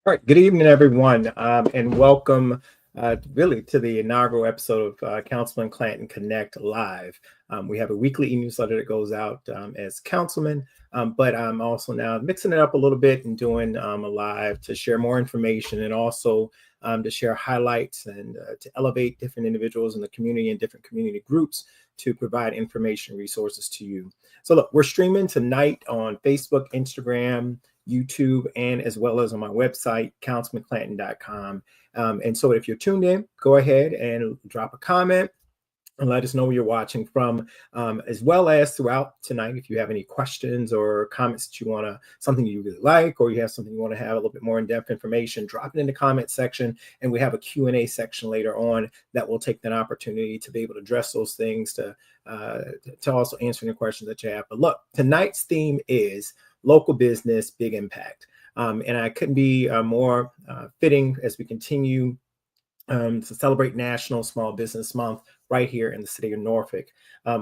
All right, good evening, everyone, and welcome really to the inaugural episode of Councilman Clanton Connect Live. We have a weekly e-newsletter that goes out as councilman, but I'm also now mixing it up a little bit and doing a live to share more information and also to share highlights and to elevate different individuals in the community and different community groups to provide information resources to you. So look, we're streaming tonight on Facebook, Instagram, YouTube, and as well as on my website, councilmanclanton.com. And so if you're tuned in, go ahead and drop a comment and let us know where you're watching from, as well as throughout tonight, if you have any questions or comments that you want to, something you really like, or you have something you want to have a little bit more in-depth information, drop it in the comment section. And we have a Q&A section later on that will take that opportunity to be able to address those things, to also answer any questions that you have. But look, tonight's theme is local business, big impact. And I couldn't be more fitting as we continue to celebrate National Small Business Month right here in the city of Norfolk.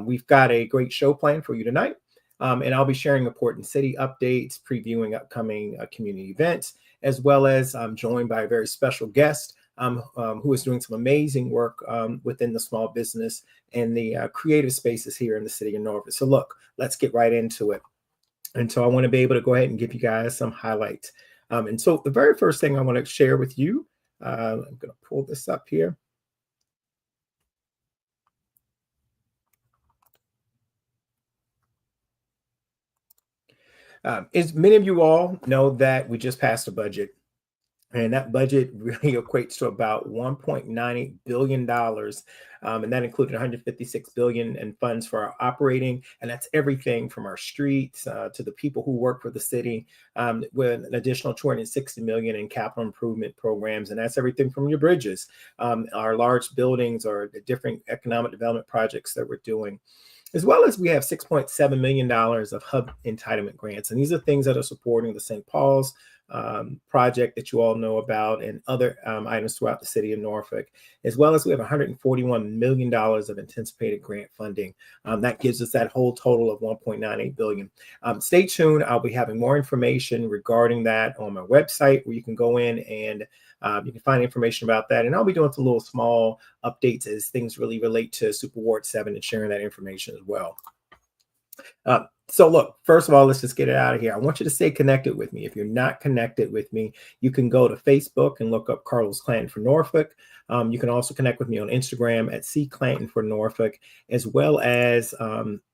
We've got a great show planned for you tonight, and I'll be sharing important city updates, previewing upcoming community events, as well as I'm joined by a very special guest who is doing some amazing work within the small business and the creative spaces here in the city of Norfolk. So look, let's get right into it. And so I want to be able to go ahead and give you guys some highlights. And so the very first thing I want to share with you, I'm going to pull this up here. As many of you all know that we just passed a budget. And that budget really equates to about $1.98 billion. And that included $156 billion in funds for our operating. And that's everything from our streets to the people who work for the city, with an additional $260 million in capital improvement programs. And that's everything from your bridges, our large buildings, or the different economic development projects that we're doing. As well as we have $6.7 million of hub entitlement grants. And these are things that are supporting the St. Paul's project that you all know about, and other items throughout the city of Norfolk, as well as we have $141 million of anticipated grant funding. That gives us that whole total of $1.98 billion. Stay tuned. I'll be having more information regarding that on my website, where you can go in and you can find information about that. And I'll be doing some little small updates as things really relate to Superward 7 and sharing that information as well. So look, first of all, let's just get it out of here. I want you to stay connected with me. If you're not connected with me, you can go to Facebook and look up Carlos Clanton for Norfolk. You can also connect with me on Instagram at @CClanton for Norfolk, as well as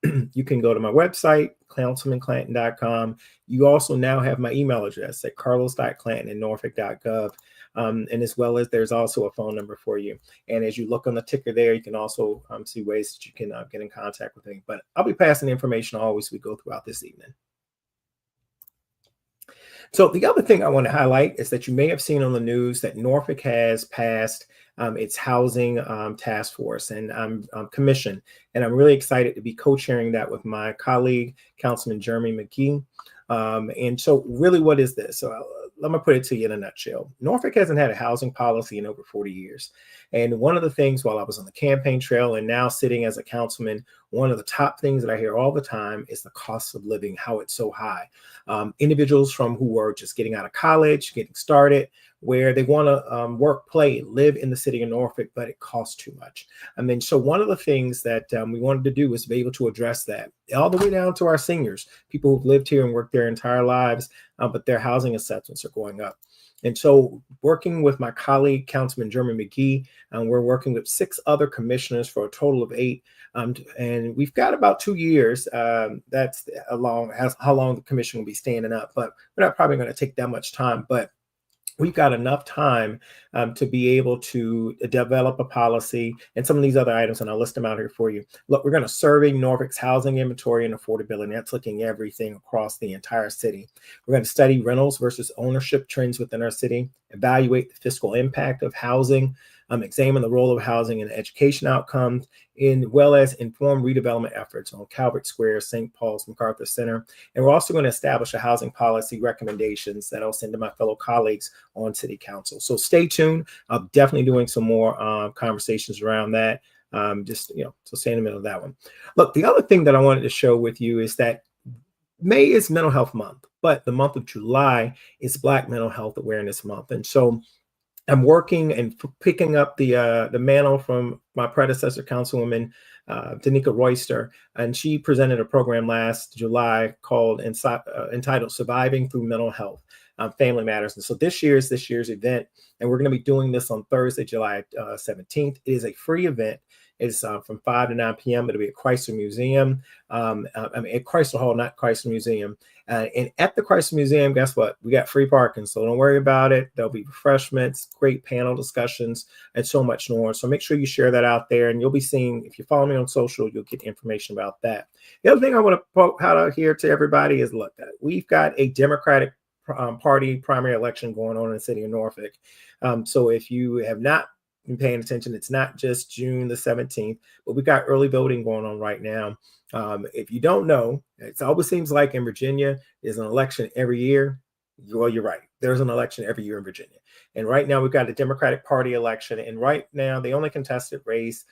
you can go to my website, councilmanclanton.com. You also now have my email address at carlos.clanton@norfolk.gov. And as well as there's also a phone number for you. And as you look on the ticker there, you can also see ways that you can get in contact with me. But I'll be passing the information always as we go throughout this evening. So the other thing I want to highlight is that you may have seen on the news that Norfolk has passed its housing task force, and I'm commissioned. And I'm really excited to be co-chairing that with my colleague, Councilman Jeremy McGee. And so really, what is this? So let me put it to you in a nutshell. Norfolk hasn't had a housing policy in over 40 years. And one of the things, while I was on the campaign trail and now sitting as a councilman, one of the top things that I hear all the time is the cost of living, how it's so high. Individuals from who are just getting out of college, getting started, where they want to work, play, live in the city of Norfolk, but it costs too much. I mean, so one of the things that we wanted to do was be able to address that, all the way down to our seniors, people who've lived here and worked their entire lives, but their housing assessments are going up. And so working with my colleague, Councilman Jeremy McGee, we're working with 6 other commissioners for a total of 8. And we've got about 2 years. That's how long the commission will be standing up, but we're not probably going to take that much time. But we've got enough time to be able to develop a policy and some of these other items, and I'll list them out here for you. Look, we're going to survey Norfolk's housing inventory and affordability. That's looking everything across the entire city. We're going to study rentals versus ownership trends within our city, evaluate the fiscal impact of housing, examine the role of housing in education outcomes, as well as inform redevelopment efforts on Calvert Square, St. Paul's, MacArthur Center. And we're also going to establish a housing policy recommendations that I'll send to my fellow colleagues on City Council. So stay tuned. I'm definitely doing some more conversations around that. So stay in the middle of that one. Look, the other thing that I wanted to show with you is that May is Mental Health Month, but the month of July is Black Mental Health Awareness Month. And so I'm working and picking up the mantle from my predecessor, Councilwoman Danica Royster, and she presented a program last July called entitled "Surviving Through Mental Health: Family Matters." And so this year's event, and we're going to be doing this on Thursday, July 17th. It is a free event. It's from 5 to 9 p.m. It'll be at Chrysler Museum. At Chrysler Hall, not Chrysler Museum. And at the Chrysler Museum, guess what? We got free parking, so don't worry about it. There'll be refreshments, great panel discussions, and so much more. So make sure you share that out there, and you'll be seeing, if you follow me on social, you'll get information about that. The other thing I want to point out here to everybody is, look, we've got a Democratic Party primary election going on in the city of Norfolk. So if you have not been paying attention, it's not just June the 17th, but we've got early voting going on right now. If you don't know, it always seems like in Virginia there's an election every year. Well, you're right. There's an election every year in Virginia. And right now we've got a Democratic Party election. And right now the only contested race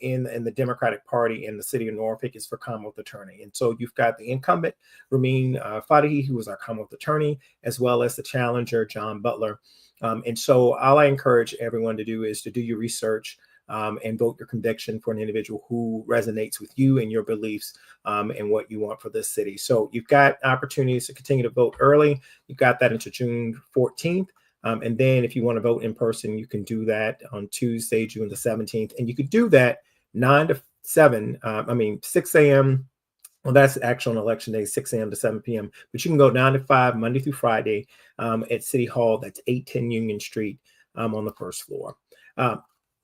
in the Democratic Party in the city of Norfolk is for Commonwealth Attorney. And so you've got the incumbent, Ramin Fadahi, who is our Commonwealth Attorney, as well as the challenger, John Butler. And so all I encourage everyone to do is to do your research and vote your conviction for an individual who resonates with you and your beliefs and what you want for this city. So you've got opportunities to continue to vote early. You've got that until June 14th. And then if you want to vote in person, you can do that on Tuesday, June the 17th. And you could do that 6 a.m. Well, that's actually on election day, 6 a.m. to 7 p.m. But you can go 9 to 5, Monday through Friday at City Hall. That's 810 Union Street on the first floor.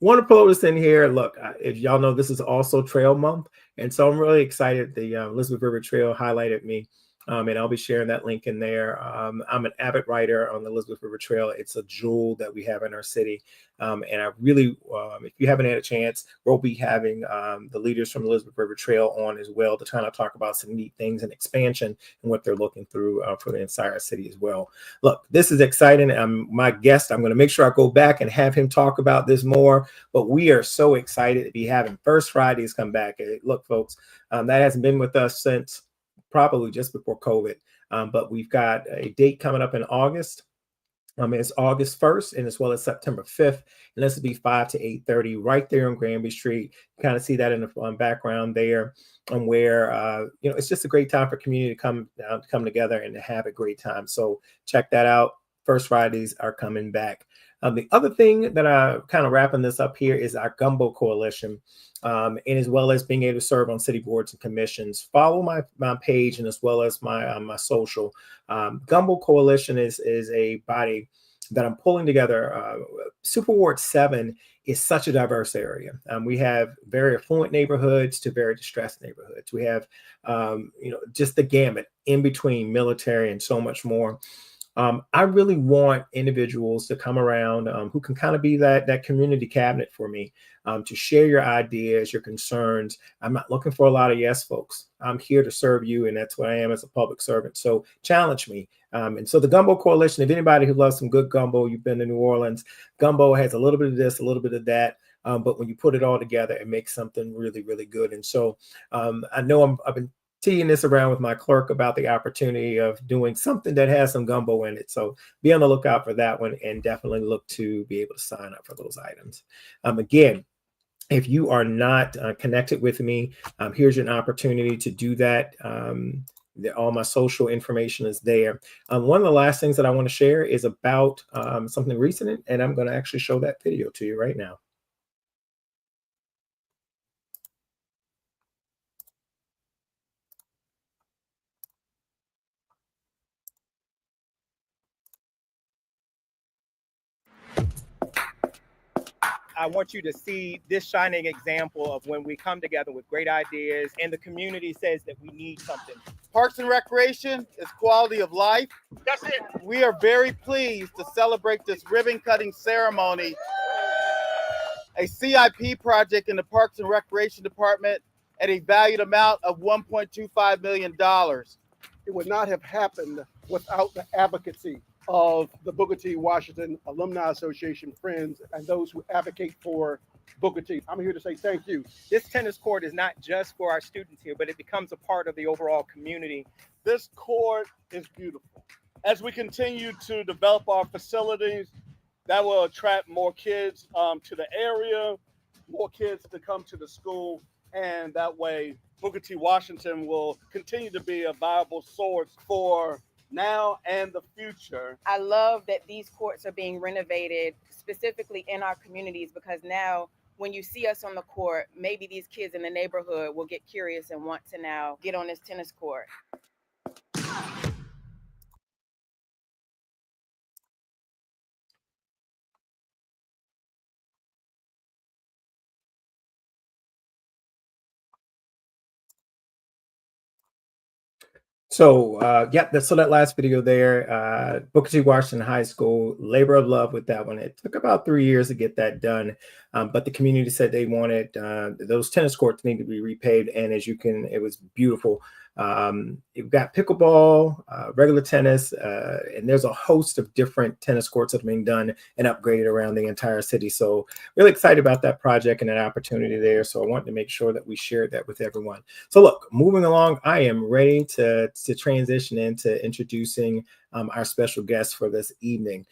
Want to pull this in here. Look, if y'all know, this is also Trail Month. And so I'm really excited. The Elizabeth River Trail highlighted me. And I'll be sharing that link in there. I'm an avid writer on the Elizabeth River Trail. It's a jewel that we have in our city. And I really, if you haven't had a chance, we'll be having the leaders from the Elizabeth River Trail on as well to kind of talk about some neat things and expansion and what they're looking through for the entire city as well. Look, this is exciting. My guest, I'm going to make sure I go back and have him talk about this more. But we are so excited to be having First Fridays come back. Look, folks, that hasn't been with us since probably just before COVID, but we've got a date coming up in August. It's August 1st and as well as September 5th, and this will be 5 to 8:30 right there on Granby Street. You kind of see that in the background there, where it's just a great time for community to come together and to have a great time. So check that out. First Fridays are coming back. The other thing that I kind of wrapping this up here is our Gumbo Coalition, and as well as being able to serve on city boards and commissions. Follow my page and as well as my social. Gumbo Coalition is a body that I'm pulling together. Superward 7 is such a diverse area. We have very affluent neighborhoods to very distressed neighborhoods. We have just the gamut in between military and so much more. I really want individuals to come around who can kind of be that community cabinet for me, to share your ideas, your concerns. I'm not looking for a lot of yes folks. I'm here to serve you, and that's what I am as a public servant. So challenge me. And so the Gumbo Coalition, if anybody who loves some good gumbo, you've been to New Orleans, gumbo has a little bit of this, a little bit of that. But when you put it all together, it makes something really, really good. And so I know I've been teeing this around with my clerk about the opportunity of doing something that has some gumbo in it. So be on the lookout for that one, and definitely look to be able to sign up for those items. Again, if you are not connected with me, here's an opportunity to do that. All my social information is there. One of the last things that I want to share is about something recent, and I'm going to actually show that video to you right now. I want you to see this shining example of when we come together with great ideas and the community says that we need something. Parks and recreation is quality of life. That's it. We are very pleased to celebrate this ribbon cutting ceremony, a CIP project in the Parks and Recreation Department at a valued amount of $1.25 million. It would not have happened without the advocacy of the Booker T. Washington Alumni Association friends and those who advocate for Booker T. I'm here to say thank you. This tennis court is not just for our students here, but it becomes a part of the overall community. This court is beautiful. As we continue to develop our facilities, that will attract more kids to the area, more kids to come to the school, and that way Booker T. Washington will continue to be a viable source for now and the future. I love that these courts are being renovated specifically in our communities, because now when you see us on the court, maybe these kids in the neighborhood will get curious and want to now get on this tennis court. So so that last video there, Booker T. Washington High School, labor of love with that one. It took about 3 years to get that done, but the community said they wanted those tennis courts need to be repaved, and it was beautiful. You've got pickleball, regular tennis, and there's a host of different tennis courts that are being done and upgraded around the entire city. So really excited about that project and that opportunity there. So I wanted to make sure that we shared that with everyone. So look, moving along, I am ready to transition into introducing our special guest for this evening.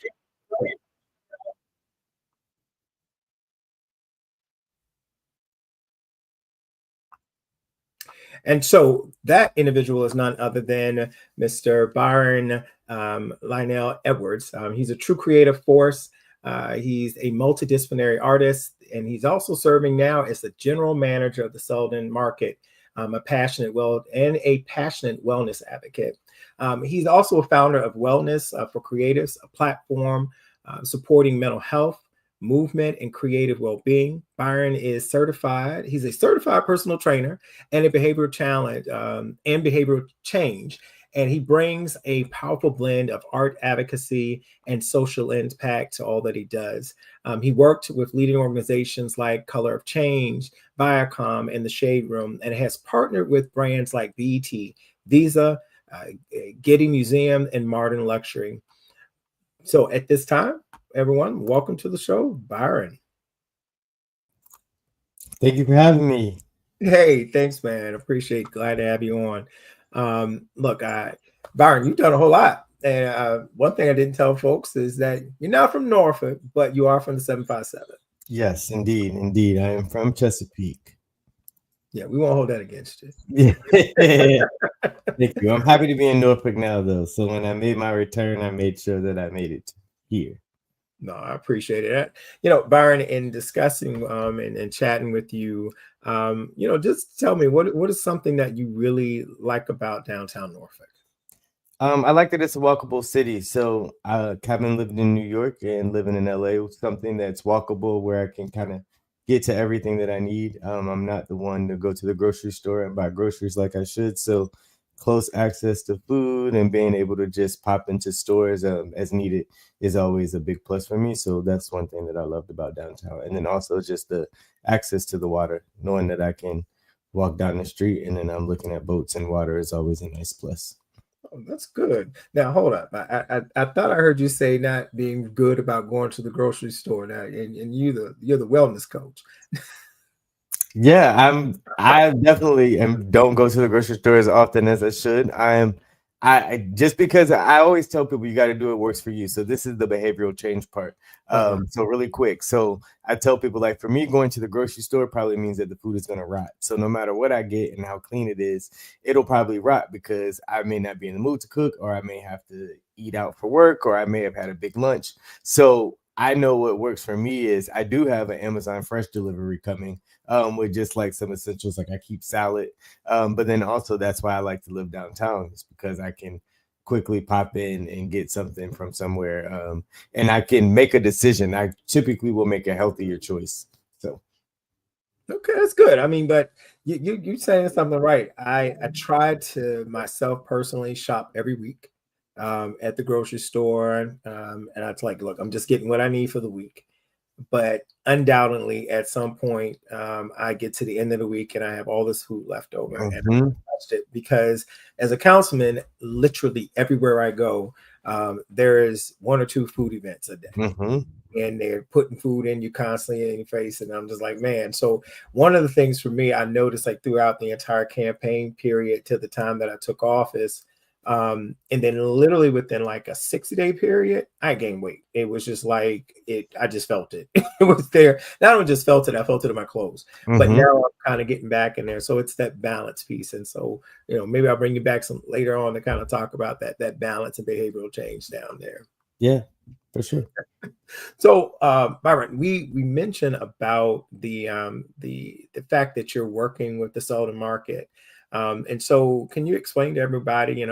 And so that individual is none other than Mr. Byron L. Edwards. He's a true creative force. He's a multidisciplinary artist, and he's also serving now as the general manager of the Selden Market, a passionate wellness advocate. He's also a founder of Wellness for Creatives, a platform supporting mental health, movement, and creative well-being. Byron is certified. He's a certified personal trainer and a behavioral change. And he brings a powerful blend of art advocacy and social impact to all that he does. He worked with leading organizations like Color of Change, Viacom, and The Shade Room, and has partnered with brands like BET, Visa, Getty Museum, and Modern Luxury. So at this time, everyone, welcome to the show, Byron. Thank you for having me. Hey, thanks, man. Glad to have you on. Look, Byron, you've done a whole lot. And one thing I didn't tell folks is that you're not from Norfolk, but you are from the 757. Yes, indeed. Indeed. I am from Chesapeake. Yeah, we won't hold that against you. Yeah. Thank you. I'm happy to be in Norfolk now, though. So when I made my return, I made sure that I made it here. No, I appreciate it. Byron, in discussing and chatting with you, just tell me what is something that you really like about downtown Norfolk? I like that it's a walkable city. So having lived in New York and living in LA, something that's walkable where I can kind of get to everything that I need. I'm not the one to go to the grocery store and buy groceries like I should. So close access to food and being able to just pop into stores as needed is always a big plus for me. So that's one thing that I loved about downtown. And then also just the access to the water, knowing that I can walk down the street and then I'm looking at boats and water is always a nice plus. Oh, that's good. Now, hold up. I thought I heard you say not being good about going to the grocery store now, and you're the wellness coach. Yeah, I definitely don't go to the grocery store as often as I should. I just because I always tell people you got to do what works for you. So this is the behavioral change part. So really quick. So I tell people, like, for me, going to the grocery store probably means that the food is going to rot. So no matter what I get and how clean it is, it'll probably rot because I may not be in the mood to cook, or I may have to eat out for work, or I may have had a big lunch. So I know what works for me is I do have an Amazon Fresh delivery coming with just like some essentials, like I keep salad. But then also that's why I like to live downtown, is because I can quickly pop in and get something from somewhere. And I can make a decision. I typically will make a healthier choice. So. Okay, that's good. I mean, but you're saying something right. I try to myself personally shop every week at the grocery store. And it's like, look, I'm just getting what I need for the week. But undoubtedly, at some point, I get to the end of the week and I have all this food left over. And I touched it because as a councilman, literally everywhere I go, there is 1 or 2 food events a day. Mm-hmm. And they're putting food in you constantly in your face. And I'm just like, man. So one of the things for me, I noticed like throughout the entire campaign period to the time that I took office, and then literally within like a 60-day period, I gained weight. It was just like I just felt it. It was there. Not only just felt it, I felt it in my clothes. But Mm-hmm. now I'm kind of getting back in there. So it's that balance piece. And so, maybe I'll bring you back some later on to kind of talk about that balance and behavioral change down there. Yeah, for sure. So, Byron, we mentioned about the fact that you're working with the Selden Market, and so can you explain to everybody,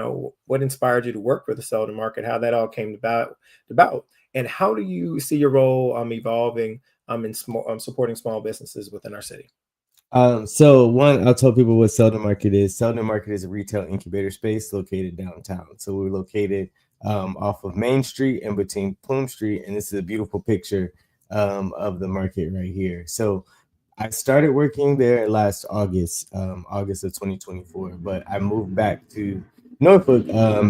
what inspired you to work for the Selden Market, how that all came about, and how do you see your role evolving in supporting small businesses within our city? So one, I'll tell people what Selden Market is. Selden Market is a retail incubator space located downtown. So we're located off of Main Street and between Plume Street. And this is a beautiful picture of the market right here. So I started working there last August, August of 2024, but I moved back to Norfolk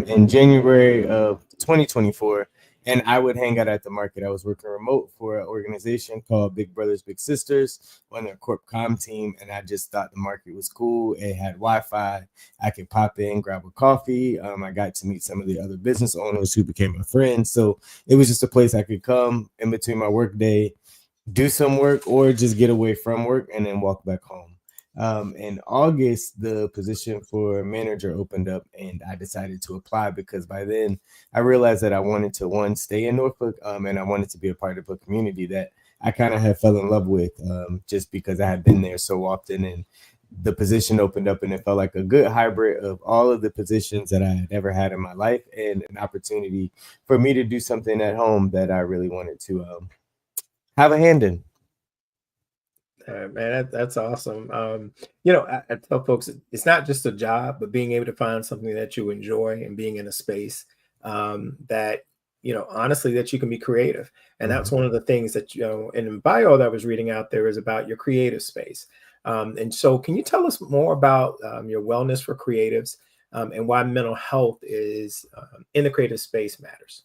in January of 2024. And I would hang out at the market. I was working remote for an organization called Big Brothers Big Sisters on their corp comm team. And I just thought the market was cool. It had Wi-Fi. I could pop in, grab a coffee. I got to meet some of the other business owners who became my friends. So it was just a place I could come in between my work day, do some work, or just get away from work and then walk back home. In August, the position for manager opened up, and I decided to apply because by then I realized that I wanted to stay in Norfolk, and I wanted to be a part of a community that I kind of had fell in love with, just because I had been there so often, and the position opened up, and it felt like a good hybrid of all of the positions that I had ever had in my life, and an opportunity for me to do something at home that I really wanted to have a hand in. Man, that's awesome. I tell folks it's not just a job, but being able to find something that you enjoy and being in a space that, honestly, that you can be creative. And that's one of the things that, in the bio that I was reading out there is about your creative space. And so can you tell us more about your wellness for creatives and why mental health is in the creative space matters?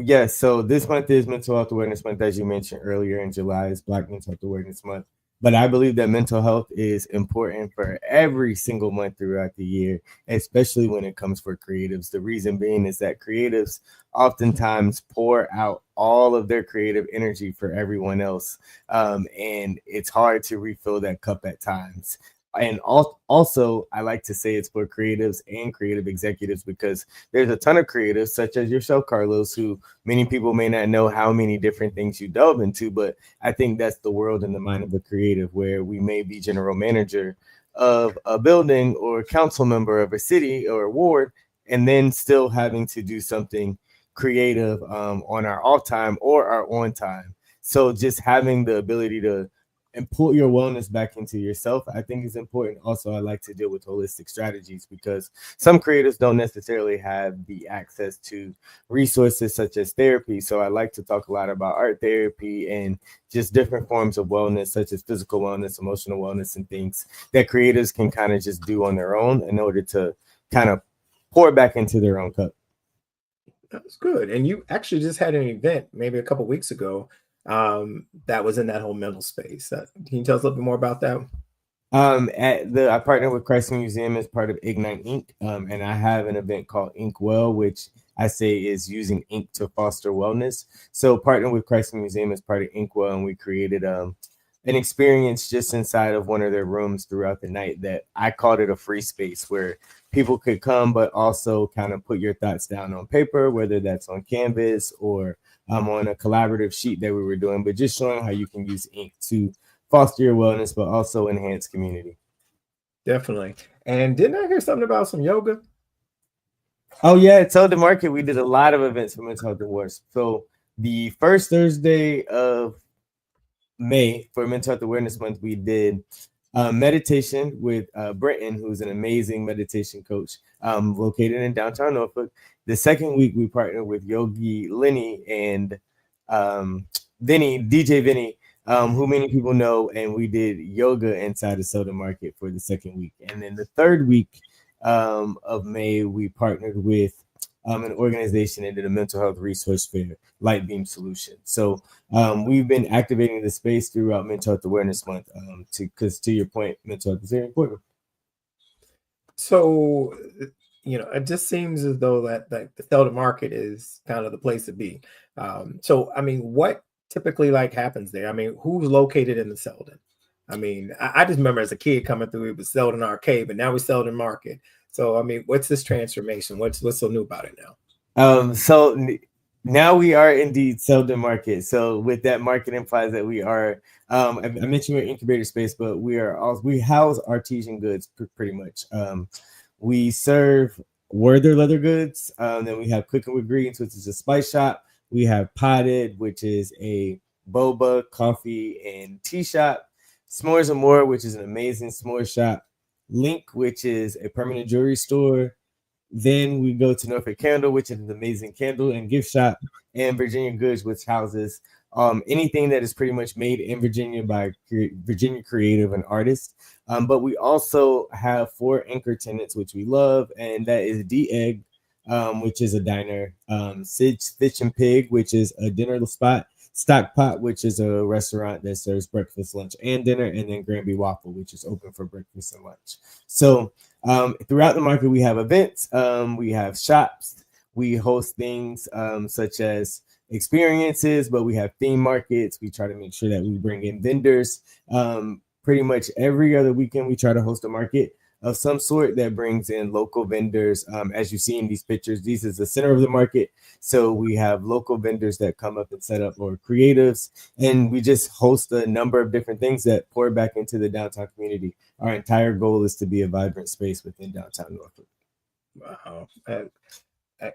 Yes, so this month is Mental Health Awareness Month, as you mentioned earlier. In July is Black Mental Health Awareness Month. But I believe that mental health is important for every single month throughout the year, especially when it comes for creatives. The reason being is that creatives oftentimes pour out all of their creative energy for everyone else. And it's hard to refill that cup at times. And also, I like to say it's for creatives and creative executives because there's a ton of creatives, such as yourself, Carlos, who many people may not know how many different things you delve into. But I think that's the world in the mind of a creative, where we may be general manager of a building or council member of a city or a ward, and then still having to do something creative on our off time or our on time. So just having the ability to and pull your wellness back into yourself, I think is important. Also, I like to deal with holistic strategies because some creators don't necessarily have the access to resources such as therapy. So I like to talk a lot about art therapy and just different forms of wellness, such as physical wellness, emotional wellness, and things that creators can kind of just do on their own in order to kind of pour back into their own cup. That's good. And you actually just had an event maybe a couple of weeks ago that was in that whole mental space. Can you tell us a little bit more about that? I partner with Christ Museum as part of Ignite Inc. And I have an event called Ink Well, which I say is using ink to foster wellness. So partner with Christ Museum as part of Ink Well, and we created an experience just inside of one of their rooms throughout the night that I called it a free space where people could come, but also kind of put your thoughts down on paper, whether that's on canvas or on a collaborative sheet that we were doing, but just showing how you can use ink to foster your wellness, but also enhance community. Definitely. And didn't I hear something about some yoga? Oh yeah, at Selden Market, we did a lot of events for Mental Health Awareness. So the first Thursday of May for Mental Health Awareness Month, we did meditation with Brenton, who's an amazing meditation coach located in downtown Norfolk. The second week, we partnered with Yogi Lenny and DJ Vinny, who many people know, and we did yoga inside of Selden Market for the second week. And then the third week of May, we partnered with an organization that did a mental health resource fair, Lightbeam Solutions. So we've been activating the space throughout Mental Health Awareness Month because to your point, mental health is very important. So, it just seems as though that the Selden market is kind of the place to be. So, I mean, what typically happens there? I mean, who's located in the Selden? I mean, I just remember as a kid coming through, it was Selden Arcade, but now we're Selden Market. So, I mean, what's this transformation? What's so new about it now? Now we are indeed Selden Market. So with that, market implies that we are. I mentioned we're incubator space, but we house artisan goods pretty much. We serve Werther leather goods. Then we have Cooking with Greens, which is a spice shop. We have Potted, which is a boba, coffee, and tea shop. S'mores and More, which is an amazing s'more shop. Link, which is a permanent jewelry store. Then we go to Norfolk Candle, which is an amazing candle and gift shop, and Virginia Goods, which houses anything that is pretty much made in Virginia by Virginia creative and artists. But we also have 4 anchor tenants, which we love, and that is D Egg, which is a diner, Sid's Fish and Pig, which is a dinner spot, Stockpot, which is a restaurant that serves breakfast, lunch, and dinner, and then Granby Waffle, which is open for breakfast and lunch. So throughout the market, we have events, we have shops, we host things such as experiences, but we have theme markets. We try to make sure that we bring in vendors. Pretty much every other weekend, we try to host a market of some sort that brings in local vendors. As you see in these pictures, this is the center of the market. So we have local vendors that come up and set up, or creatives, and we just host a number of different things that pour back into the downtown community. Our entire goal is to be a vibrant space within downtown Norfolk. Wow.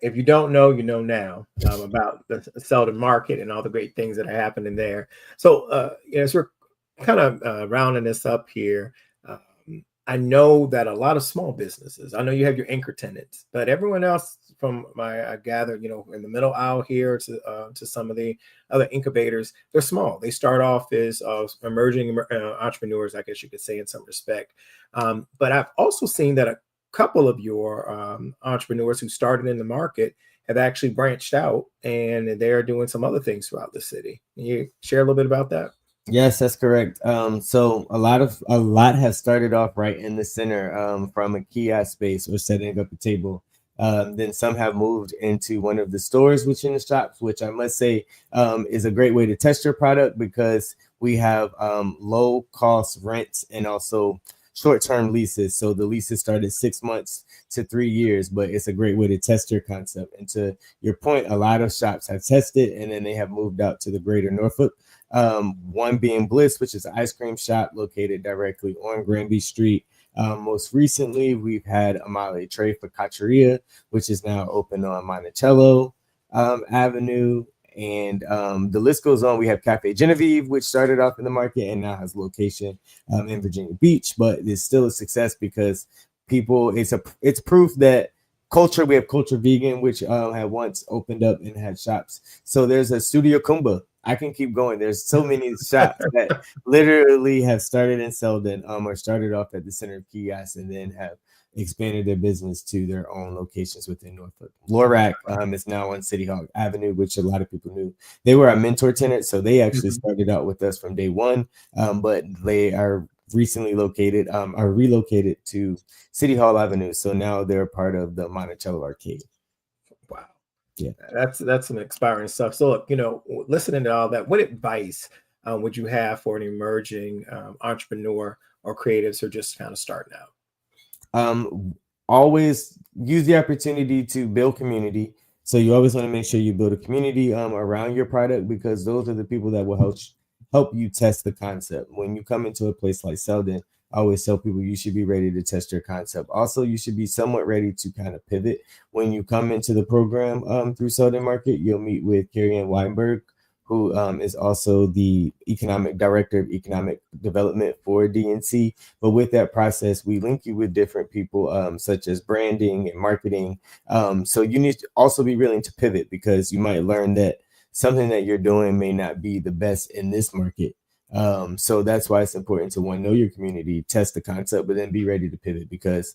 If you don't know, you know now about the Selden Market and all the great things that are happening there. So, as we're kind of rounding this up here, I know that a lot of small businesses, I know you have your anchor tenants, but everyone else from I gather, in the middle aisle here to some of the other incubators, they're small. They start off as emerging entrepreneurs, I guess you could say in some respect. But I've also seen that a couple of your entrepreneurs who started in the market have actually branched out and they're doing some other things throughout the city. Can you share a little bit about that? Yes, that's correct. So a lot has started off right in the center from a kiosk space or setting up a table. Then some have moved into one of the stores within the shops, which I must say is a great way to test your product because we have low cost rents and also short-term leases. So the leases start at 6 months to 3 years, but it's a great way to test your concept. And to your point, a lot of shops have tested and then they have moved out to the greater Norfolk. One being Bliss, which is an ice cream shop located directly on Granby Street. Most recently, we've had Amale Tray Focacceria, which is now open on Monticello Avenue. And the list goes on. We have Cafe Genevieve, which started off in the market and now has location in Virginia Beach, but it's still a success because it's proof that culture. We have Culture Vegan, which had once opened up and had shops. So there's a Studio Kumba. I can keep going. There's so many shops that literally have started in Selden or started off at the center of kiosks and then have expanded their business to their own locations within Norfolk. Lorac is now on City Hall Avenue, which a lot of people knew. They were our mentor tenant, so they actually started out with us from day one, but they are recently relocated to City Hall Avenue, so now they're part of the Monticello Arcade. Wow. Yeah, that's some inspiring stuff. So look, listening to all that, what advice would you have for an emerging entrepreneur or creatives who are just kind of starting out? Always use the opportunity to build community. So you always want to make sure you build a community around your product because those are the people that will help you test the concept. When you come into a place like Selden, I always tell people you should be ready to test your concept. Also, you should be somewhat ready to kind of pivot. When you come into the program through Selden Market, you'll meet with Carrie Ann Weinberg, who is also the economic director of economic development for DNC. But with that process, we link you with different people such as branding and marketing. So you need to also be willing to pivot because you might learn that something that you're doing may not be the best in this market. So that's why it's important to know your community, test the concept, but then be ready to pivot, because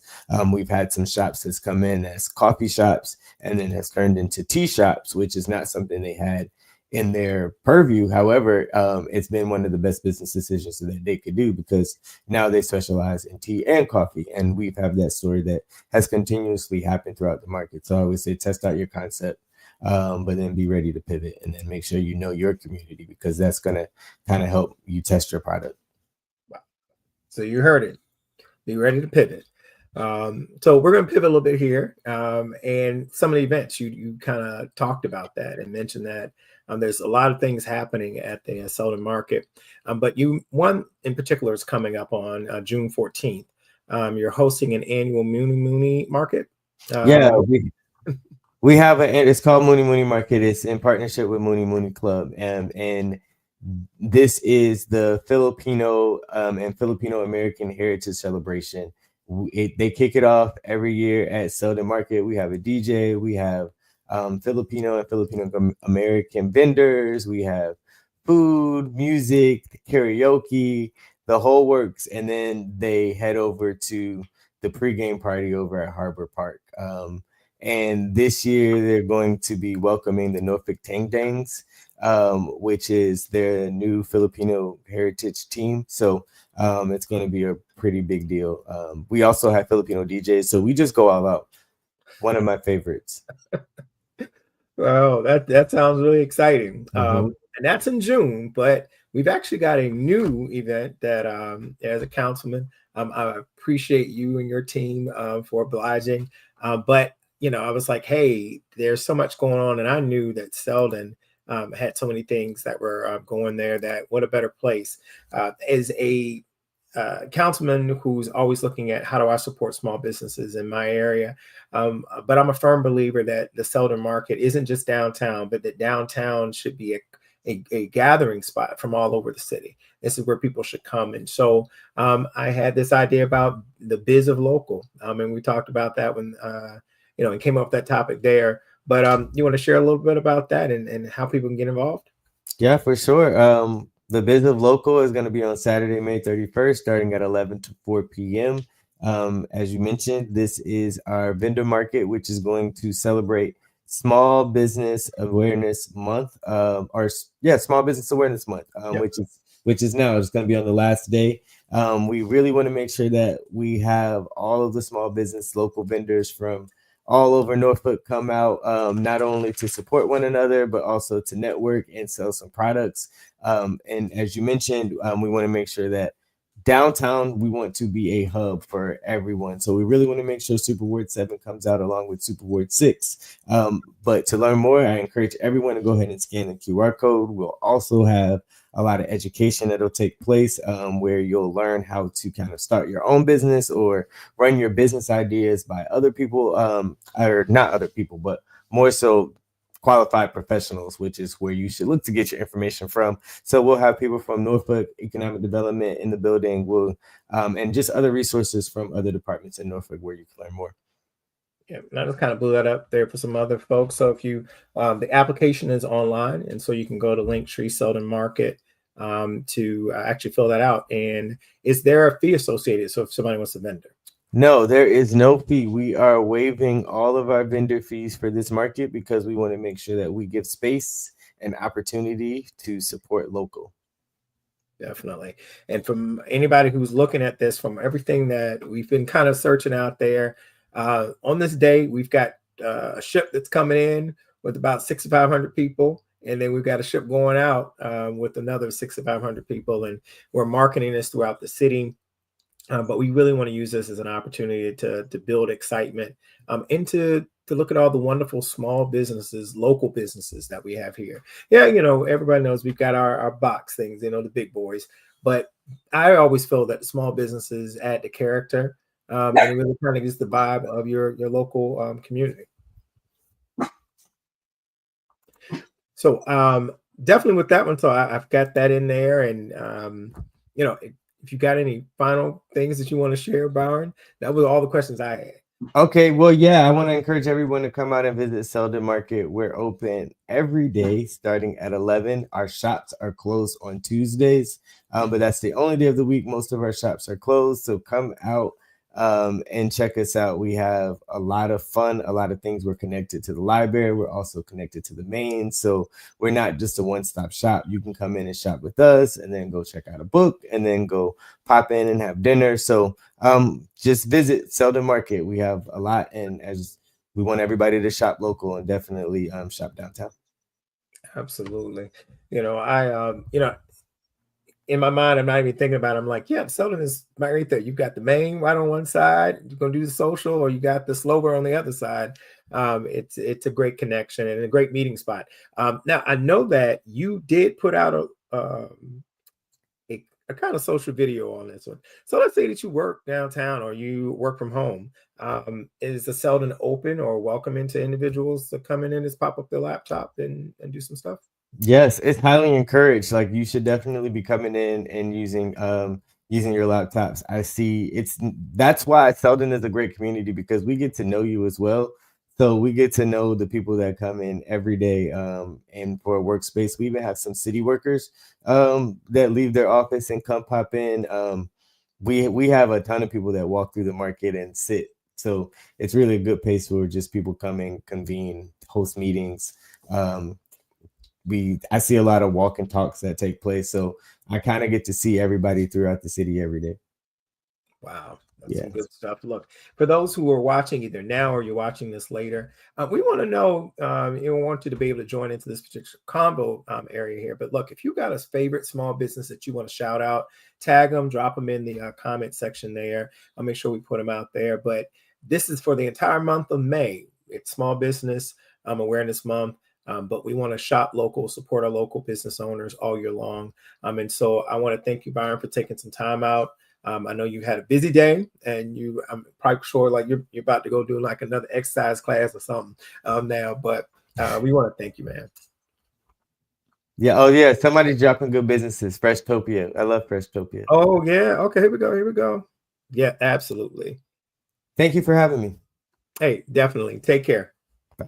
we've had some shops that's come in as coffee shops and then has turned into tea shops, which is not something they had in their purview. However, it's been one of the best business decisions that they could do, because now they specialize in tea and coffee. And we've had that story that has continuously happened throughout the market. So I always say, test out your concept, but then be ready to pivot, and then make sure you know your community, because that's going to kind of help you test your product. Wow. So you heard it. Be ready to pivot. So we're going to pivot a little bit here, and some of the events you kind of talked about that and mentioned that there's a lot of things happening at the Selden Market, but one in particular is coming up on June 14th. You're hosting an annual Mooney Market. We have it's called Mooney Market. It's in partnership with Mooney Club, and this is the Filipino and Filipino American Heritage Celebration. They kick it off every year at Selden Market. We have a DJ. We have Filipino and Filipino American vendors. We have food, music, karaoke, the whole works. And then they head over to the pregame party over at Harbor Park. And this year they're going to be welcoming the Norfolk Tang Dangs, which is their new Filipino heritage team. So it's going to be a pretty big deal. We also have Filipino DJs, so we just go all out. One of my favorites. Well, that sounds really exciting. And that's in June, but we've actually got a new event that as a councilman, I appreciate you and your team for obliging. But I was like, hey, there's so much going on, and I knew that Selden had so many things that were going there, that what a better place. As a councilman who's always looking at how do I support small businesses in my area, but I'm a firm believer that the Selden Market isn't just downtown, but that downtown should be a gathering spot from all over the city. This is where people should come. And so I had this idea about the biz of local, and we talked about that when and came up with that topic there. But you want to share a little bit about that and how people can get involved? Yeah, for sure. The Biz of Local is going to be on Saturday, May 31st, starting at 11 to 4 p.m. As you mentioned, this is our vendor market, which is going to celebrate Small Business Awareness Month, Small Business Awareness Month, which is now. It's going to be on the last day. We really want to make sure that we have all of the small business local vendors from all over Norfolk come out, not only to support one another, but also to network and sell some products. And as you mentioned, we want to make sure that downtown, we want to be a hub for everyone. So we really want to make sure Superward 7 comes out along with Superward 6. But to learn more, I encourage everyone to go ahead and scan the QR code. We'll also have a lot of education that'll take place where you'll learn how to kind of start your own business or run your business ideas by other people, or not other people, but more so qualified professionals, which is where you should look to get your information from. So we'll have people from Norfolk Economic Development in the building, and just other resources from other departments in Norfolk where you can learn more. Yeah, and I just kind of blew that up there for some other folks. So if you, the application is online, and so you can go to Linktree Selden Market to actually fill that out. And is there a fee associated? So if somebody wants a vendor? No, there is no fee. We are waiving all of our vendor fees for this market because we want to make sure that we give space and opportunity to support local. Definitely. And from anybody who's looking at this, from everything that we've been kind of searching out there, on this day, we've got a ship that's coming in with about 6,500 people. And then we've got a ship going out with another 6,500 people. And we're marketing this throughout the city. But we really want to use this as an opportunity to build excitement and to look at all the wonderful small businesses, local businesses that we have here. Yeah, everybody knows we've got our box things, the big boys. But I always feel that small businesses add the character and it really kind of gives the vibe of your local community. So definitely with that one, so I've got that in there. And, if you got any final things that you want to share, Byron, that was all the questions I had. Okay, well, yeah, I want to encourage everyone to come out and visit Selden Market. We're open every day starting at 11. Our shops are closed on Tuesdays, but that's the only day of the week most of our shops are closed. So come out and check us out. We have a lot of fun, a lot of things. We're connected to the library. We're also connected to the main. So we're not just a one-stop shop. You can come in and shop with us and then go check out a book and then go pop in and have dinner. So just visit Selden Market. We have a lot, and as we want everybody to shop local and definitely shop downtown. Absolutely. In my mind, I'm not even thinking about it. I'm like, yeah, Selden is right there. You've got the main right on one side. You're going to do the social, or you got the Slover on the other side. It's a great connection and a great meeting spot. Now, I know that you did put out a kind of social video on this one. So let's say that you work downtown or you work from home. Is the Selden open or welcoming to individuals to come in and just pop up their laptop and do some stuff? Yes, it's highly encouraged. Like, you should definitely be coming in and using your laptops. I see that's why Selden is a great community, because we get to know you as well. So we get to know the people that come in every day and for a workspace. We even have some city workers that leave their office and come pop in. We have a ton of people that walk through the market and sit. So it's really a good place where just people come in, convene, host meetings. I see a lot of walk and talks that take place. So I kind of get to see everybody throughout the city every day. Wow. That's some good stuff. Look, for those who are watching either now or you're watching this later, we want to know, you want you to be able to join into this particular combo area here. But look, if you got a favorite small business that you want to shout out, tag them, drop them in the comment section there. I'll make sure we put them out there. But this is for the entire month of May. It's Small Business Awareness Month. But we want to shop local, support our local business owners all year long. And so I want to thank you, Byron, for taking some time out. I know you had a busy day, and I'm probably sure like you're about to go do like another exercise class or something now, but we want to thank you, man. Yeah. Oh, yeah. Somebody's dropping good businesses. Freshtopia. I love Freshtopia. Oh, yeah. Okay. Here we go. Yeah, absolutely. Thank you for having me. Hey, definitely. Take care. Bye.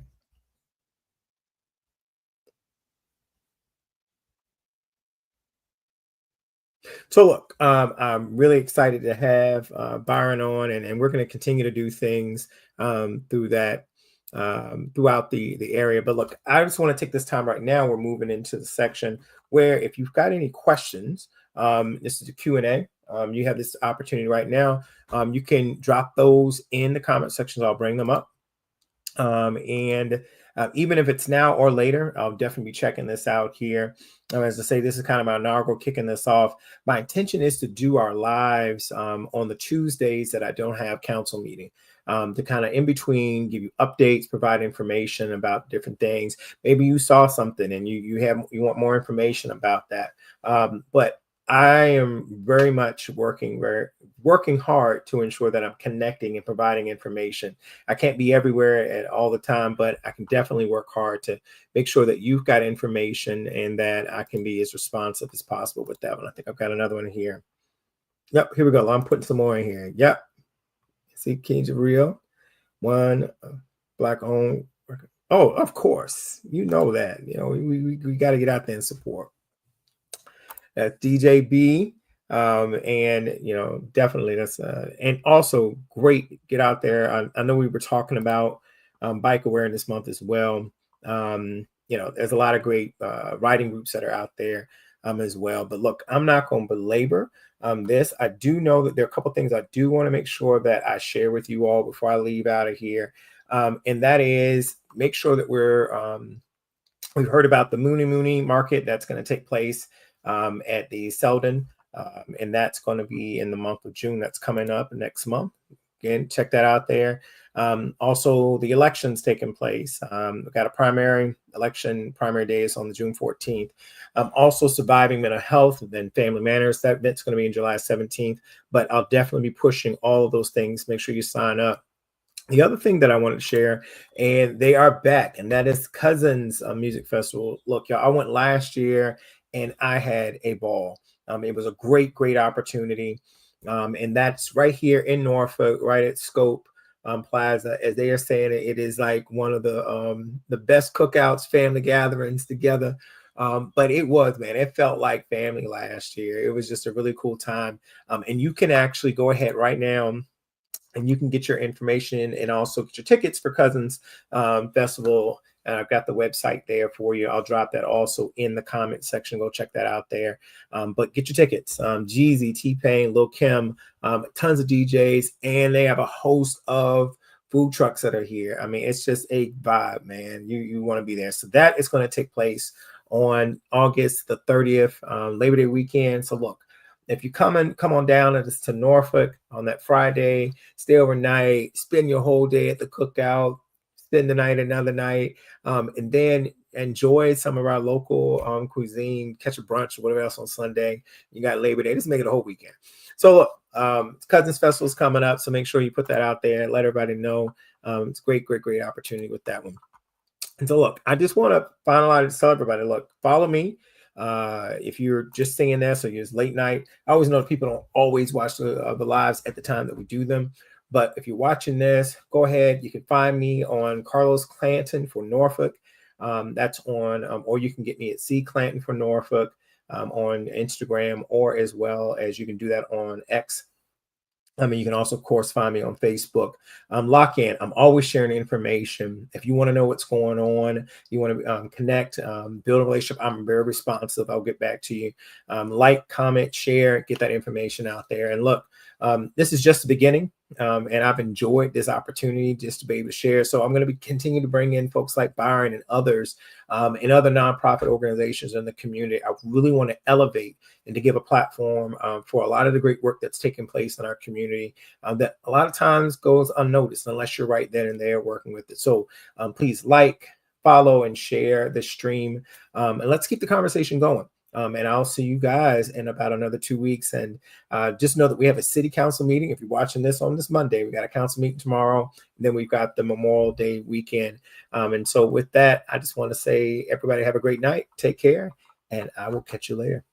So look, I'm really excited to have Byron on, and we're going to continue to do things through that throughout the area. But look, I just want to take this time right now. We're moving into the section where if you've got any questions, this is a Q&A. You have this opportunity right now. You can drop those in the comment sections. I'll bring them up. Even if it's now or later, I'll definitely be checking this out here. As I say, this is kind of my inaugural kicking this off. My intention is to do our lives on the Tuesdays that I don't have council meeting, to kind of in between give you updates, provide information about different things. Maybe you saw something and you want more information about that. But I am very much working hard to ensure that I'm connecting and providing information. I can't be everywhere at all the time, but I can definitely work hard to make sure that you've got information and that I can be as responsive as possible with that one. I think I've got another one here. Yep, here we go. I'm putting some more in here. Yep. See, Kings of Real, one Black owned. Oh, of course. You know that. You know, we got to get out there and support. That's DJ B. And definitely that's and also great. Get out there. I know we were talking about Bike Awareness Month as well. There's a lot of great riding groups that are out there as well. But look, I'm not going to belabor this. I do know that there are a couple things I do want to make sure that I share with you all before I leave out of here. And that is make sure that we've heard about the Mooney market that's going to take place at the Selden. And that's going to be in the month of June. That's coming up next month. Again, check that out there. Also, the election's taking place. We've got a primary day is on the June 14th. Also, surviving mental health and then family manners. That event's going to be in July 17th. But I'll definitely be pushing all of those things. Make sure you sign up. The other thing that I wanted to share, and they are back, and that is Cousins Music Festival. Look, y'all, I went last year and I had a ball. It was a great opportunity. And that's right here in Norfolk, right at Scope. Plaza, as they are saying it is like one of the best cookouts, family gatherings together. But it was, man, it felt like family last year. It was just a really cool time. And you can actually go ahead right now and you can get your information and also get your tickets for Cousins Festival. And I've got the website there for you. I'll drop that also in the comment section. Go check that out there. But get your tickets. Jeezy, T-Pain, Lil Kim, tons of DJs, and they have a host of food trucks that are here. I mean, it's just a vibe, man. You want to be there. So that is going to take place on August the 30th, Labor Day weekend. So look, if you come on down to Norfolk on that Friday, stay overnight, spend your whole day at the cookout, spend the night another night, and then enjoy some of our local cuisine, catch a brunch or whatever else on Sunday. You got Labor Day. Just make it a whole weekend. So look, Cousins Festival is coming up, so make sure you put that out there and let everybody know. It's a great opportunity with that one. And so look, I just want to finalize, tell everybody, look, follow me. If you're just seeing this or you're late night, I always know people don't always watch the lives at the time that we do them. But if you're watching this, go ahead. You can find me on Carlos Clanton for Norfolk. That's on, or you can get me at C Clanton for Norfolk on Instagram, or as well as you can do that on X. You can also, of course, find me on Facebook. Lock in. I'm always sharing information. If you want to know what's going on, you want to connect, build a relationship, I'm very responsive. I'll get back to you. Like, comment, share, get that information out there. And look, this is just the beginning. And I've enjoyed this opportunity just to be able to share. So I'm going to be continuing to bring in folks like Byron and others and other nonprofit organizations in the community. I really want to elevate and to give a platform for a lot of the great work that's taking place in our community that a lot of times goes unnoticed unless you're right then and there working with it. So please like, follow, and share the stream. And let's keep the conversation going. And I'll see you guys in about another 2 weeks. And just know that we have a city council meeting. If you're watching this on this Monday, we got a council meeting tomorrow. And then we've got the Memorial Day weekend. And so with that, I just want to say, everybody have a great night. Take care. And I will catch you later.